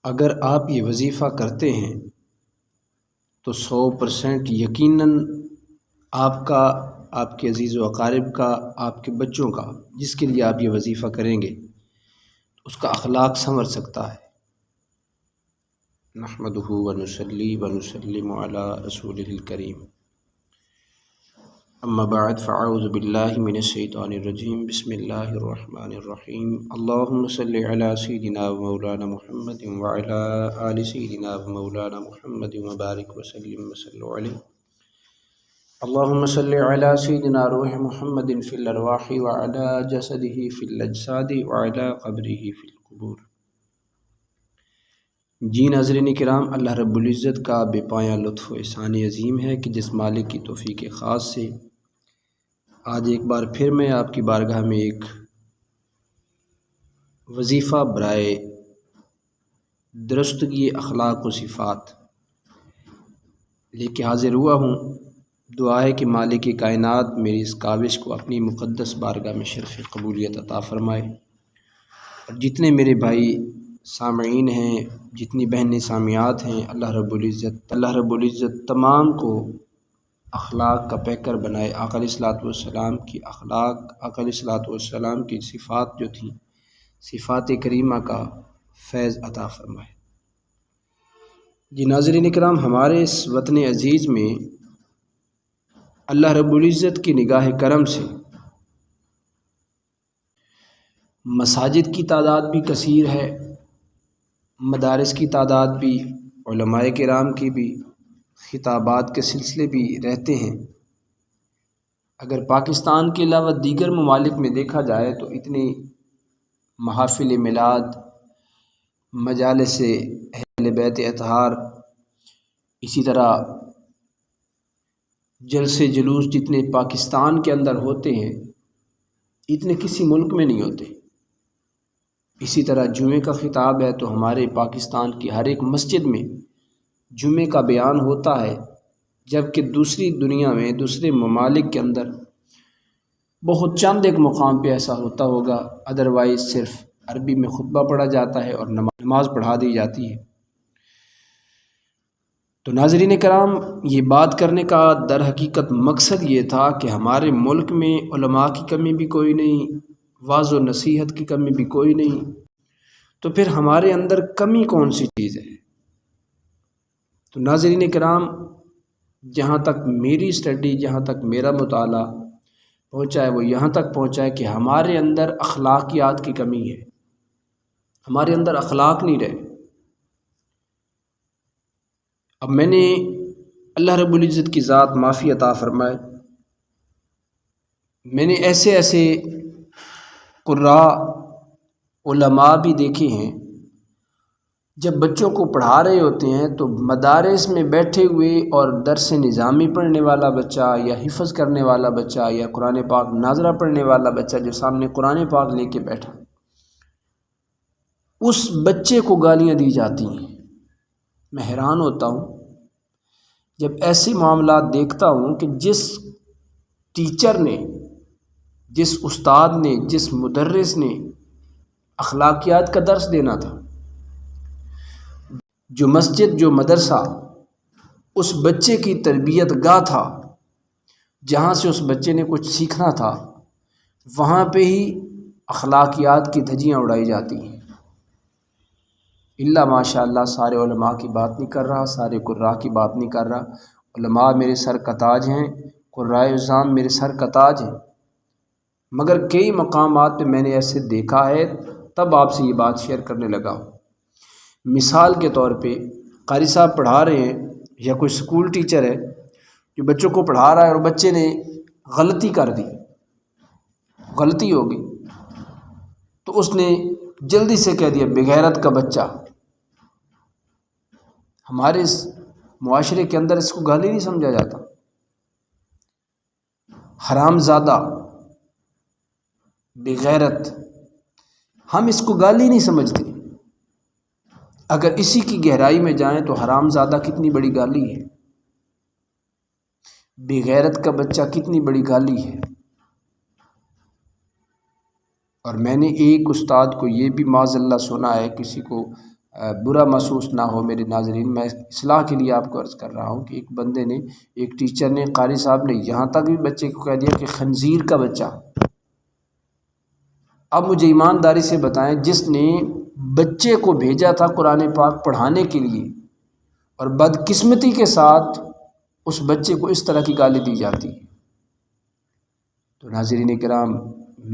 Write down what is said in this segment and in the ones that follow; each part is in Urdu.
اگر آپ یہ وظیفہ کرتے ہیں تو 100% یقیناً آپ کا، آپ کے عزیز و اقارب کا، آپ کے بچوں کا، جس کے لیے آپ یہ وظیفہ کریں گے، اس کا اخلاق سنور سکتا ہے۔ نحمدہ ونصلی ونسلم علی رسولہ الکریم، اما بعد فاعوذ باللہ من الشیطان الرجیم، بسم اللہ الرحمن الرحیم۔ اللہم صلی علی سیدنا و مولانا محمد وعلی آل سیدنا و مولانا محمد وبارک وسلم وصلوا علیہ۔ اللہم صلی علی سیدنا روح محمد فی الارواح وعلی جسدہ فی الاجساد وعلی قبرہ فی القبور۔ جی ناظرین کرام، اللہ رب العزت کا بے پایہ لطف و احسان عظیم ہے کہ جس مالک کی توفیق خاص سے آج ایک بار پھر میں آپ کی بارگاہ میں ایک وظیفہ برائے درستگی اخلاق و صفات لے کے حاضر ہوا ہوں۔ دعا ہے کہ مالک کائنات میری اس کاوش کو اپنی مقدس بارگاہ میں شرف قبولیت عطا فرمائے، اور جتنے میرے بھائی سامعین ہیں، جتنی بہنیں سامعات ہیں، اللہ رب العزت تمام کو اخلاق کا پیکر بنائے۔ آقا علیہ الصلوۃ والسلام کی اخلاق، آقا علیہ الصلوۃ والسلام کی صفات جو تھیں، صفات کریمہ کا فیض عطا فرمائے۔ جی ناظرین اکرام، ہمارے اس وطن عزیز میں اللہ رب العزت کی نگاہ کرم سے مساجد کی تعداد بھی کثیر ہے، مدارس کی تعداد بھی، علماء کرام کی بھی، خطابات کے سلسلے بھی رہتے ہیں۔ اگر پاکستان کے علاوہ دیگر ممالک میں دیکھا جائے تو اتنی محافل میلاد، مجالس اہل بیت اطہار، اسی طرح جلسے جلوس جتنے پاکستان کے اندر ہوتے ہیں اتنے کسی ملک میں نہیں ہوتے۔ اسی طرح جمعے کا خطاب ہے تو ہمارے پاکستان کی ہر ایک مسجد میں جمعے کا بیان ہوتا ہے، جبکہ دوسری دنیا میں، دوسرے ممالک کے اندر بہت چند ایک مقام پہ ایسا ہوتا ہوگا، ادروائز صرف عربی میں خطبہ پڑھا جاتا ہے اور نماز پڑھا دی جاتی ہے۔ تو ناظرین کرام، یہ بات کرنے کا در حقیقت مقصد یہ تھا کہ ہمارے ملک میں علماء کی کمی بھی کوئی نہیں، واعظ و نصیحت کی کمی بھی کوئی نہیں، تو پھر ہمارے اندر کمی کون سی چیز ہے؟ تو ناظرین کرام، جہاں تک میری اسٹڈی، جہاں تک میرا مطالعہ پہنچا ہے وہ یہاں تک پہنچا ہے کہ ہمارے اندر اخلاقیات کی کمی ہے، ہمارے اندر اخلاق نہیں رہے۔ اب میں نے اللہ رب العزت کی ذات معافی عطا فرمائے، میں نے ایسے قراء علماء بھی دیکھے ہیں، جب بچوں کو پڑھا رہے ہوتے ہیں تو مدارس میں بیٹھے ہوئے اور درس نظامی پڑھنے والا بچہ یا حفظ کرنے والا بچہ یا قرآن پاک ناظرہ پڑھنے والا بچہ جو سامنے قرآن پاک لے کے بیٹھا، اس بچے کو گالیاں دی جاتی ہیں۔ میں حیران ہوتا ہوں جب ایسے معاملات دیکھتا ہوں کہ جس ٹیچر نے، جس استاد نے، جس مدرس نے اخلاقیات کا درس دینا تھا، جو مسجد، جو مدرسہ اس بچے کی تربیت گاہ تھا، جہاں سے اس بچے نے کچھ سیکھنا تھا، وہاں پہ ہی اخلاقیات کی دھجیاں اڑائی جاتی ہیں۔ اللہ ماشاء اللہ، سارے علماء کی بات نہیں کر رہا، سارے قراء کی بات نہیں کر رہا، علماء میرے سر کا تاج ہیں، قراء عظام میرے سر کا تاج ہیں، مگر کئی مقامات پہ میں نے ایسے دیکھا ہے، تب آپ سے یہ بات شیئر کرنے لگا ہوں۔ مثال کے طور پہ قاری صاحب پڑھا رہے ہیں یا کوئی سکول ٹیچر ہے جو بچوں کو پڑھا رہا ہے اور بچے نے غلطی کر دی، غلطی ہوگی تو اس نے جلدی سے کہہ دیا بغیرت کا بچہ۔ ہمارے اس معاشرے کے اندر اس کو گالی نہیں سمجھا جاتا، حرام زادہ، بغیرت، ہم اس کو گالی نہیں سمجھتے۔ اگر اسی کی گہرائی میں جائیں تو حرام زادہ کتنی بڑی گالی ہے، بغیرت کا بچہ کتنی بڑی گالی ہے۔ اور میں نے ایک استاد کو یہ بھی معاذ اللہ سنا ہے، کسی کو برا محسوس نہ ہو میرے ناظرین، میں اصلاح کے لیے آپ کو عرض کر رہا ہوں کہ ایک بندے نے، ایک ٹیچر نے، قاری صاحب نے یہاں تک بھی بچے کو کہہ دیا کہ خنزیر کا بچہ۔ اب مجھے ایمانداری سے بتائیں، جس نے بچے کو بھیجا تھا قرآن پاک پڑھانے کے لیے اور بدقسمتی کے ساتھ اس بچے کو اس طرح کی گالی دی جاتی ہے، تو ناظرین کرام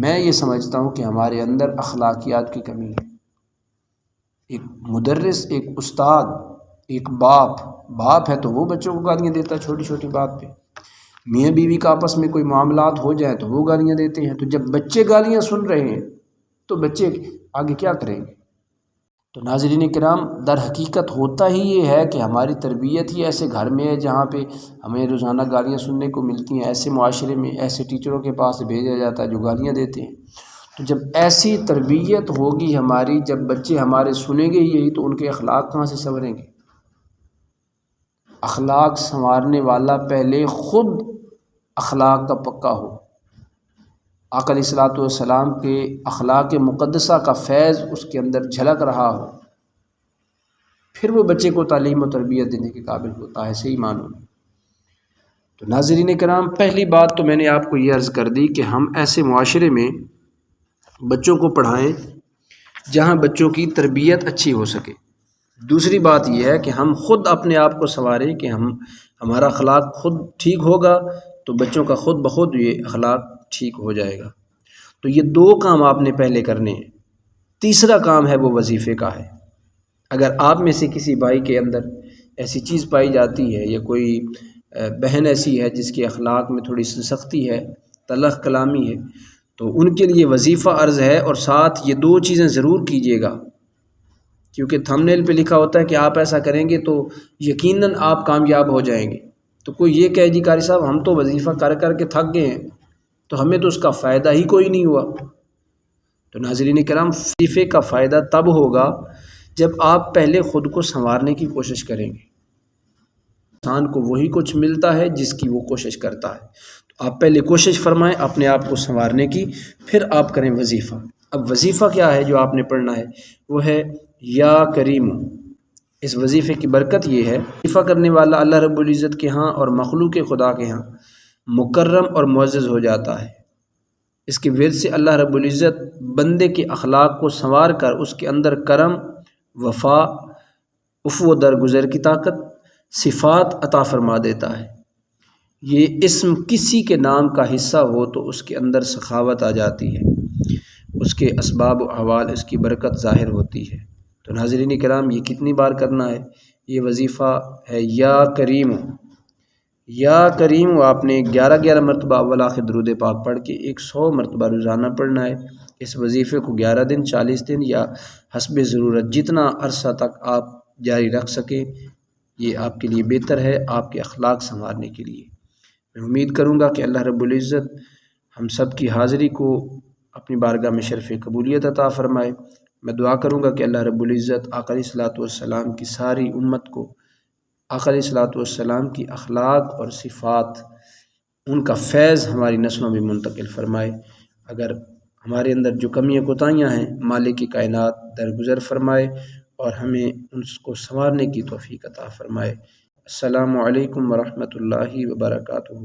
میں یہ سمجھتا ہوں کہ ہمارے اندر اخلاقیات کی کمی ہے۔ ایک مدرس، ایک استاد، ایک باپ ہے تو وہ بچوں کو گالیاں دیتا ہے چھوٹی چھوٹی بات پہ۔ میاں بیوی کا آپس میں کوئی معاملات ہو جائیں تو وہ گالیاں دیتے ہیں۔ تو جب بچے گالیاں سن رہے ہیں تو بچے آگے کیا کریں گے؟ تو ناظرین کرام در حقیقت ہوتا ہی یہ ہے کہ ہماری تربیت ہی ایسے گھر میں ہے جہاں پہ ہمیں روزانہ گالیاں سننے کو ملتی ہیں، ایسے معاشرے میں ایسے ٹیچروں کے پاس بھیجا جاتا ہے جو گالیاں دیتے ہیں۔ تو جب ایسی تربیت ہوگی ہماری، جب بچے ہمارے سنیں گے یہی، تو ان کے اخلاق کہاں سے سنوریں گے؟ اخلاق سنوارنے والا پہلے خود اخلاق کا پکا ہو، آقا علیہ الصلوۃ والسلام کے اخلاق مقدسہ کا فیض اس کے اندر جھلک رہا ہو، پھر وہ بچے کو تعلیم و تربیت دینے کے قابل ہوتا ہے، صحیح معنوں میں۔ تو ناظرین کرام پہلی بات تو میں نے آپ کو یہ عرض کر دی کہ ہم ایسے معاشرے میں بچوں کو پڑھائیں جہاں بچوں کی تربیت اچھی ہو سکے۔ دوسری بات یہ ہے کہ ہم خود اپنے آپ کو سنواریں کہ ہمارا اخلاق خود ٹھیک ہوگا تو بچوں کا خود بخود یہ اخلاق ٹھیک ہو جائے گا۔ تو یہ دو کام آپ نے پہلے کرنے ہیں۔ تیسرا کام ہے وہ وظیفے کا ہے۔ اگر آپ میں سے کسی بھائی کے اندر ایسی چیز پائی جاتی ہے یا کوئی بہن ایسی ہے جس کے اخلاق میں تھوڑی سی سختی ہے، تلخ کلامی ہے، تو ان کے لیے وظیفہ عرض ہے، اور ساتھ یہ دو چیزیں ضرور کیجیے گا، کیونکہ تھمب نیل پہ لکھا ہوتا ہے کہ آپ ایسا کریں گے تو یقیناً آپ کامیاب ہو جائیں گے۔ تو کوئی یہ کہے جی قاری صاحب ہم تو وظیفہ کر کر کے تھک گئے ہیں، تو ہمیں تو اس کا فائدہ ہی کوئی نہیں ہوا۔ تو ناظرین کرام وظیفے کا فائدہ تب ہوگا جب آپ پہلے خود کو سنوارنے کی کوشش کریں گے۔ انسان کو وہی کچھ ملتا ہے جس کی وہ کوشش کرتا ہے۔ تو آپ پہلے کوشش فرمائیں اپنے آپ کو سنوارنے کی، پھر آپ کریں وظیفہ۔ اب وظیفہ کیا ہے جو آپ نے پڑھنا ہے؟ وہ ہے یا کریم۔ اس وظیفے کی برکت یہ ہے، وظیفہ کرنے والا اللہ رب العزت کے ہاں اور مخلوق خدا کے ہاں مکرم اور معزز ہو جاتا ہے۔ اس کے ورد سے اللہ رب العزت بندے کے اخلاق کو سنوار کر اس کے اندر کرم، وفا، عفو و درگزر کی طاقت، صفات عطا فرما دیتا ہے۔ یہ اسم کسی کے نام کا حصہ ہو تو اس کے اندر سخاوت آ جاتی ہے، اس کے اسباب و احوال، اس کی برکت ظاہر ہوتی ہے۔ تو ناظرین کرام یہ کتنی بار کرنا ہے؟ یہ وظیفہ ہے یا کریم۔ یا کریم آپ نے 11 مرتبہ اول آخر درود پاک پڑھ کے 100 مرتبہ روزانہ پڑھنا ہے۔ اس وظیفے کو 11 دن، 40 دن یا حسب ضرورت جتنا عرصہ تک آپ جاری رکھ سکیں، یہ آپ کے لیے بہتر ہے، آپ کے اخلاق سنوارنے کے لیے۔ میں امید کروں گا کہ اللہ رب العزت ہم سب کی حاضری کو اپنی بارگاہ میں شرف قبولیت عطا فرمائے۔ میں دعا کروں گا کہ اللہ رب العزت آقا علیہ الصلوۃ والسلام کی ساری امت کو آقا علیہ الصلوۃ والسلام کی اخلاق اور صفات، ان کا فیض ہماری نسلوں میں منتقل فرمائے۔ اگر ہمارے اندر جو کمیاں کوتاہیاں ہیں مالک کائنات درگزر فرمائے اور ہمیں ان کو سنوارنے کی توفیق عطا فرمائے۔ السلام علیکم ورحمۃ اللہ وبرکاتہ۔